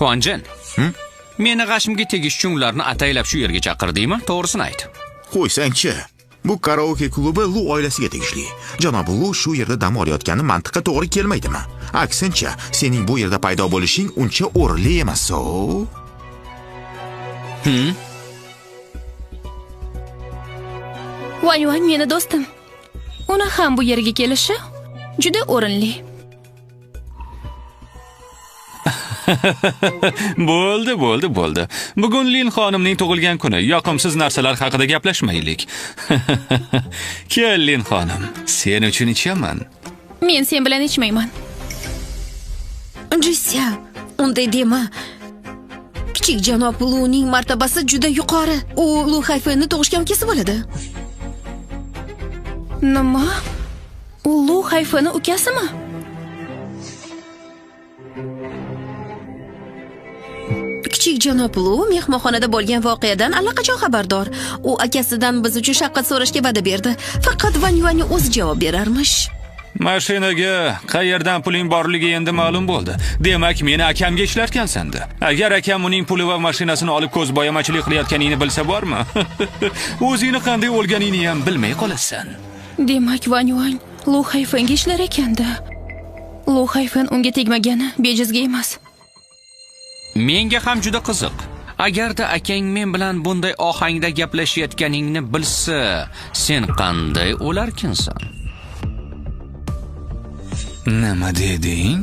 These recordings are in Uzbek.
Xuanjin. Meni g'ashimga tegish uchun ularni ataylab shu yerga chaqirdingmi? To'g'risini ayt. Qo'ysang-chi. Bu karaoke klubi Lu oilasiga tegishli. Janob Lu shu yerda dam olayotgani mantiqqa to'g'ri kelmaydimi? Aksincha, sening bu yerda paydo bo'lishing uncha o'rinli emas-o. Vanyuan meni do'stim. Uni ham bu yerga kelishi juda o'rinli. Bo'ldi. Bugun Lin xonimning tug'ilgan kuni. Yoqimsiz narsalar haqida gaplashmaylik. Kel Lin xonim, sen uchun ichaman. Men sen bilan ichmayman. Jessiya, unday dema. Kichik janob Luning martabasi juda yuqori. U Lu Hayfenni tug'ishgan ukasi bo'ladi. Nima? U Lu Hayfenni ukasimi? Kichik janob Lu mehmonxonada bo'lgan voqeadan allaqachon xabardor. U akasidan biz uchun shafqat so'rashga va'da berdi. Faqat Vanyuanning o'zi javob berarmish. Mashinaga qayerdan puling borligi endi ma'lum bo'ldi. Demak, meni akamga ishlarkansan-da. Agar akam uning puli va mashinasini olib ko'zbo'yamachilik qilayotganingni bilsa bormi? O'zingni qanday o'lganingni ham bilmay qolasan. Demak, Vanyuan Lu Hayfenga ishlar ekanda. Lu Hayfen unga tegmagani bejizga emas. Menga ham juda qiziq. Agarda akang men bilan bunday ohangda gaplashayotganingni bilsa, sen qanday o'larkinsan? Nima deding?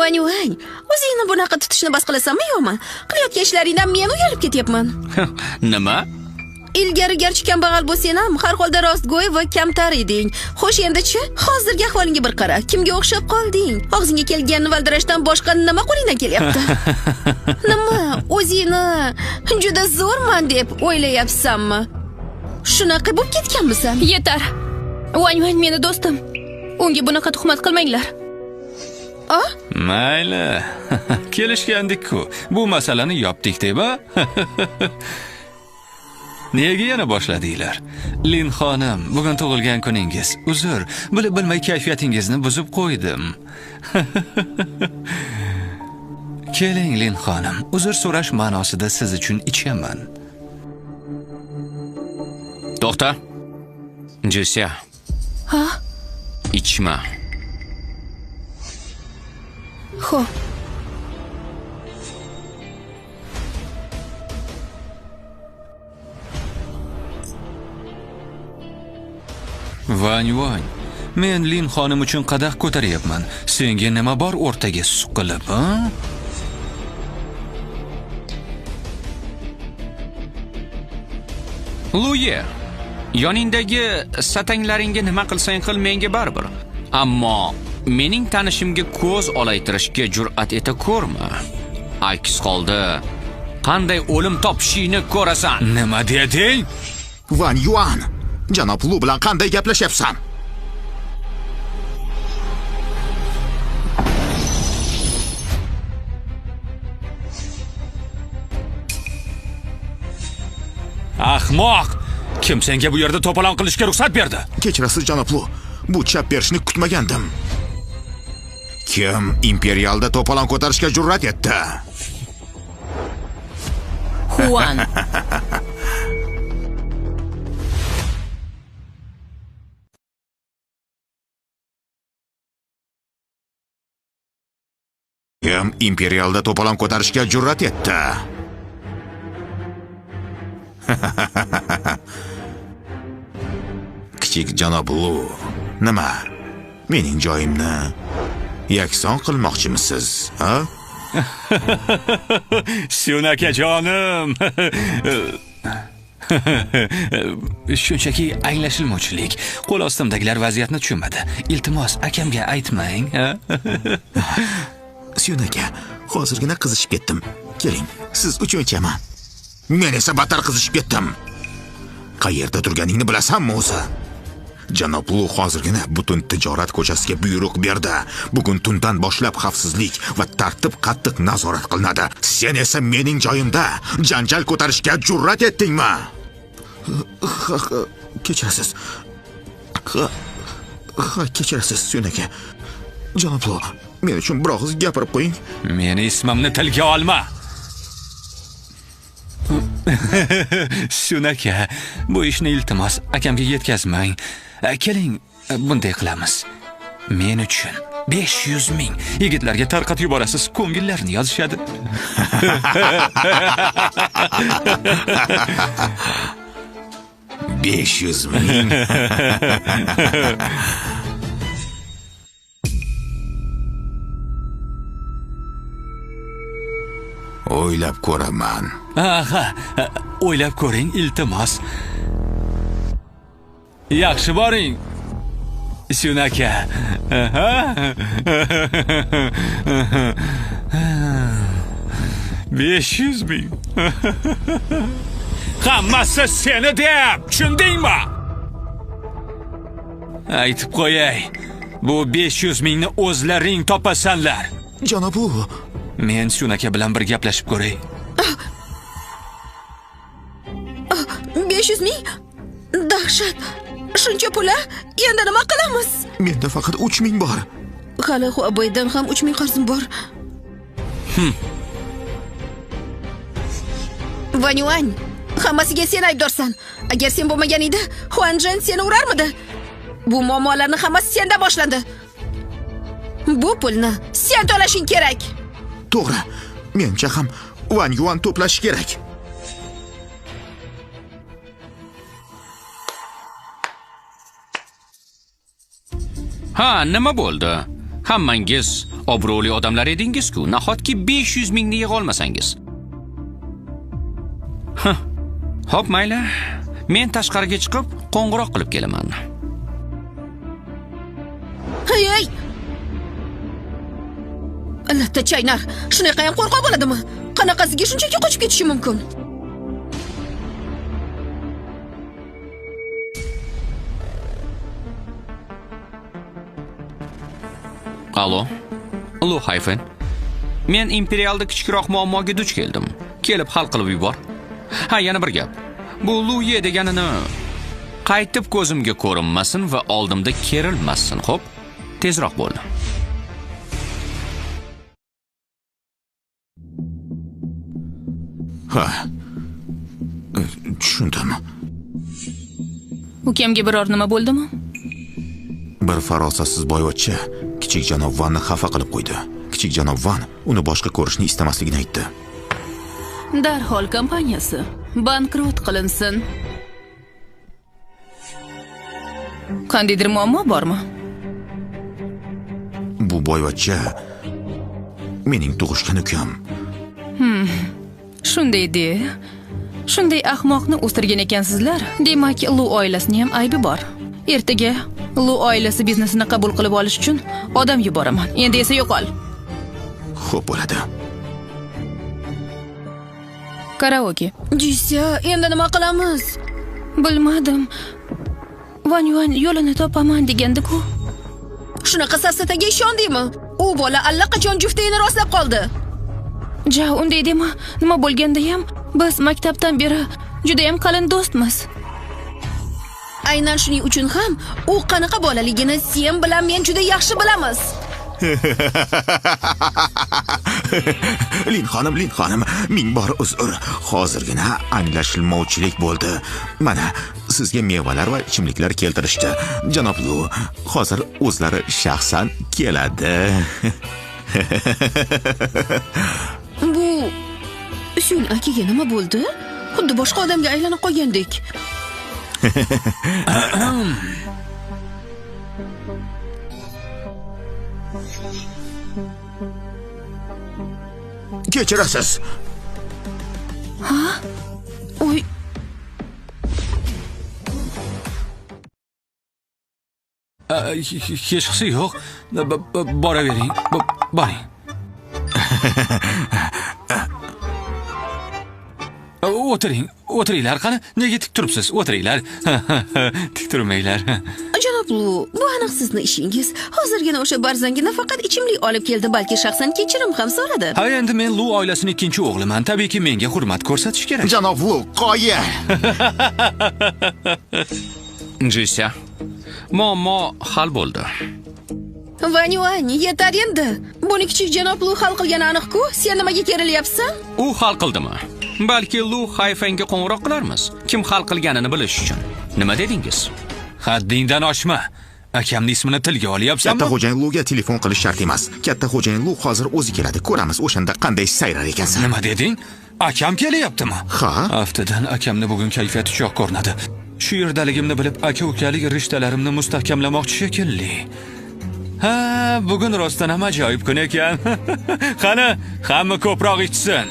Vanyuan, o'zingni bunaqa tutishni bas qilasanmi yo'qmi? Qilayotgan ishlaringdan men uyalib ketyapman. Nima? Ilgari garchi kambag'al bo'lsang ham har holda rostgo'y va kamtar eding. Xo'sh, endi-chi, hozirgi ahvolingga bir qara. Kimga o'xshab qolding? Og'zingga kelganni valdirashdan boshqa nima qo'lingdan kelyapti? Nima? O'zingni juda zo'rman deb o'ylayapsanmi? Shunaqa bo'lib ketganmisan? Yetar. Vanyuan meni do'stim. Unga bunaqa tuhmat qilmanglar. Mayli. Kelishgandik-ku. Bu masalani yopdik deb-a? Nega yana boshladinglar? Lin xonim, bugun tug'ilgan kuningiz. Uzr, bilib bilmay kayfiyatingizni buzib qo'ydim. Keling Lin xonim, uzr so'rash ma'nosida siz uchun ichaman. To'xta. Jessiya. Ha? Ichma. Xo'p. Vanyuan, men Lin xonim uchun qadah ko'taryapman. Senga nima bor o'rtaga suqilib, ha? Luye, yoningdagi satanglaringga nima qilsang qil menga baribir. Ammo mening tanishimga ko'z olaytirishga jur'at eta ko'rma. Aks holda qanday o'lim topishingni ko'rasan. Nima deding? Vanyuan, janob Lu bilan qanday gaplashyapsan? Ahmoq! Kim senga bu yerda to'polon qilishga ruxsat berdi? Kechirasiz janob Lu, bu chap berishni kutmagandim. Kim imperialda to'polon ko'tarishga jur'at etdi? Xuan. Kim imperialda to'polon ko'tarishga jur'at etdi? Kichik janob Lu, nima? Mening joyimni yakson qilmoqchimisiz, ha? Sunakajonim. Shunchaki anglashilmovchilik. Qo'l ostimdagilar vaziyatni tushunmadi. Iltimos, akamga aytmang, ha? Sunaka, hozirgina qizishib ketdim. Keling, siz uchun ichaman. Men esa battar qizishib ketdim. Qayerda turganingni bilasanmi o'zi? Janob Lu hozirgina butun tijorat ko'chasiga buyruq berdi. Bugun tundan boshlab xavfsizlik va tartib qattiq nazorat qilinadi. Sen esa mening joyimda janjal ko'tarishga jur'at etdingmi? Kechirasiz. Ha, kechirasiz, Suyun aka. Janob Lu, men uchun bir og'iz gapirib qo'ying. Meni ismimni tilga olma. Sunaka, bu ishni iltimos akamga yetkazmang. Keling, bunday qilamiz. Men uchun 500 ming yigitlarga tarqatib yuborasiz, ko'ngillarni yozishadi. $500 ming. O'ylab ko'raman. Aha, o'ylab ko'ring, iltimos. Yaxshi boring. Sunaka. 500 ming. Hammasi seni deb, tushundingmi? Aytib qo'yay. Bu 500 mingni o'zlaring topasanlar. Janob Lu, Men Sunaka bilan bir gaplashib ko'ray. 500 ming? Dahshat. Shuncha pula? Endi nima qilamiz? menda faqat 3 ming bor. Hali Huaboydan ham 3 ming qarzim bor. Vanyuan, hammasiga sen aybdorsan. Agar sen bo'lmagan edi, Huanjan seni urarmidi? Bu muammolarning hammasi senda boshlandi. Bu pulni sen to'lashing kerak. To'g'ri. Mencha ham Van Yuan to'plash kerak. Ha, nima bo'ldi? Hammangiz obro'li odamlar edingiz-ku. Nahotki 500 mingni yig'a olmasangiz? Hop, mayli. Men tashqariga chiqib qo'ng'iroq qilib kelaman. Hey! Latta chaynar, shunaqa ham qo'rqoq bo'ladimi? Qanaqasiga shunchaki qochib ketishi mumkin? Alo. Lu Hayfen. Men imperialda kichikroq muammoga duch keldim. Kelib hal qilib yubor. Ha, yana bir gap. Bu Luye deganini qaytib ko'zimga ko'rinmasin va oldimda kerilmasin, xo'p? Tezroq bo'l. Ha. Tushundim. Ukamga biror nima bo'ldimi? Bir farosatsiz boyvachcha kichik janob Vanni xafa qilib qo'ydi. Kichik janob Van uni boshqa ko'rishni istamasligini aytdi. Darhol kompaniyasi bankrot qilinsin. Qandaydir muammo bormi? Bu boyvachcha mening tug'ishgan ukam. Shunday-de. Shunday ahmoqni o'stirgan ekansizlar. Demak, Lu oilasining ham aybi bor. Ertaga Lu oilasi biznesini qabul qilib olish uchun odam yuboraman. Endi esa yo'qol. Xo'p bo'ladi. Karaoke. Jisya, endi nima qilamiz? Bilmadim. Vanyuan yo'lini topaman degandi-ku. Shunaqa safsataga ishondingmi? U bola allaqachon juftligini rostlab qoldi. Ja, unday dema. Nima bo'lganda ham biz maktabdan beri juda ham qalin do'stmiz. Aynan shuning uchun ham u qanaqa bolaligini sen bilan men juda yaxshi bilamiz. Lin xonim, ming bor uzr. Hozirgina anglashilmovchilik bo'ldi. Mana, sizga mevalar va ichimliklar keltirishdi. Janob Lu, hozir o'zlari shaxsan keladi. Bu Suyun akaga nima bo'ldi? Xuddi boshqa odamga aylanib qolgandek. Kechirasiz. Uy, Hech qisi yo'q. Boravering. Boring. O'tiringlar qani? Nega tik turibsiz? O'tiringlar. Tik turmanglar. Janob Lu, bu aniq sizning ishingiz. Hozirgina o'sha barzangina faqat ichimlik olib keldi, balki shaxsan kechirim ham so'radi. Ha, endi men Lu oilasining ikkinchi o'g'liman. Tabiiyki menga hurmat ko'rsatish kerak. Janob Lu, qoya. Jisya. muammo hal bo'ldi. Vanyuan, yetar endi. Buni kichik janob Lu hal qilgani aniq-ku. Sen nimaga kerilyapsan? U hal qildimi? Balki Lu Hayfanga qo'ng'iroq qilarmiz. Kim hal qilganini bilish uchun. Nima dedingiz? Haddingdan oshma. Akamning ismini tilga olyapsanmi? Katta xo'jayin Luga telefon qilish shart emas. Katta xo'jayin Lu hozir o'zi keladi. Ko'ramiz o'shanda qanday sayrar ekansan. Nima deding? Akam kelyaptimi? Ha? Aftidan akamni bugun kayfiyati cho'q ko'rinadi. Shu yerdaligimni bilib, aka-ukalik rishtalarimni mustahkamlamoqchi shekilli. Ha, bugun rostdan ham ajoyib kun ekan. Qani, hamma ko'proq ichsin.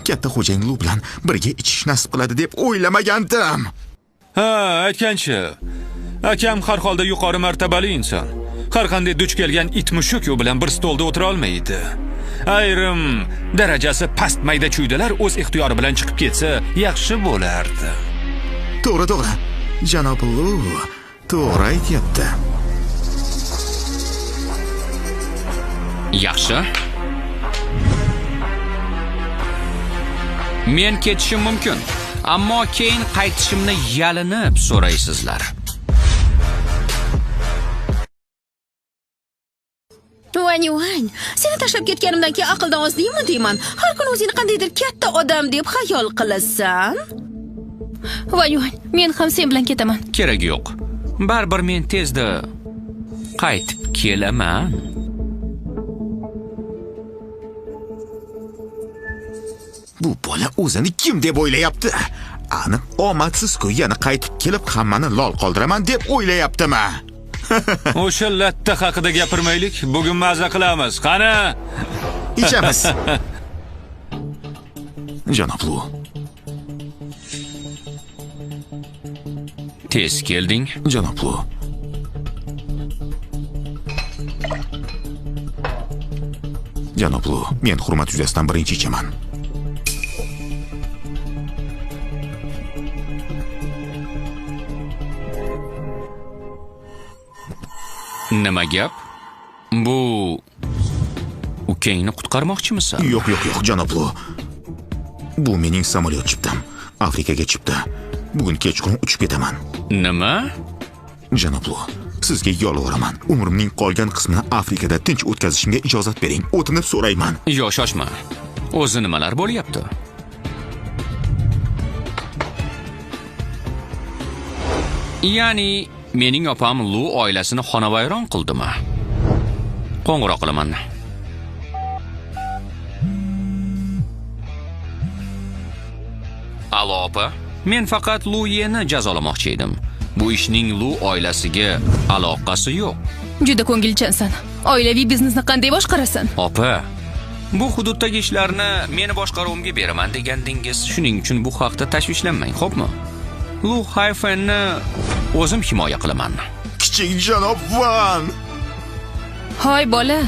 Katta xo'jayin Lu bilan birga ichish nasib qiladi deb o'ylamagandim. Ha, aytganchi. Akam har holda yuqori martabali inson. Har qanday duch kelgan it mushuk u bilan bir stolda o'tira olmaydi. Ayrim darajasi past mayda chuydalar o'z ixtiyori bilan chiqib ketsa, yaxshi bo'lardi. To'g'ri. Janob Lu to'g'ri aytyapti. Yaxshi. Men ketishim mumkin, ammo keyin qaytishimni yalinib so'raysizlar. Vanyuan, seni tashlab ketganimdan keyin aqldan ozdingmi deyman. Har kun o'zingni qandaydir katta odam deb xayol qilasan. Vanyuan, men ham sen bilan ketaman. Keragi yo'q. Baribir men tezda qaytib kelaman. Bu bola o'zini kim deb o'ylayapti? Aniq omadsiz-ku, yana qaytib kelib hammani lol qoldiraman deb o'ylayaptimi? O'sha latta haqida gapirmaylik. Bugun maza qilamiz. Qani? Ichamiz. Janob Lu. Tez kelding. Janob Lu. Janob Lu, men hurmat yuzasidan birinchi ichaman. Nima gap? Bu ukangni qutqarmoqchimisan? Yo'q, janob Lu. Bu mening samolyot chiptam. Afrikaga chipta. Bugun kechqurun uchib ketaman. Nima? Janob Lu, sizga yolvoraman. Umrimning qolgan qismini Afrikada tinch o'tkazishimga ijozat bering. O'tinib so'rayman. Yo'q, shoshma. O'zi nimalar bo'lyapti? Ya'ni mening opam Lu oilasini xonavayron qildimi? Qo'ng'iroq qilaman. Alo opa, men faqat Lu'yeni jazolamoqchi edim. Bu ishning Lu oilasiga aloqasi yo'q. Juda ko'ngilchansan. Oilaviy biznesni qanday boshqarasan? Opa, bu hududdagi ishlarni meni boshqaruvimga beraman degandingiz. Shuning uchun bu haqda tashvishlanmang, xo'pmi? Lu Hayfenni o'zim himoya qilaman. Kichik janob Van. Hoy bola,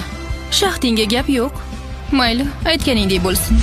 shaxtingga gap yo'q. Mayli, aytganingdek bo'lsin.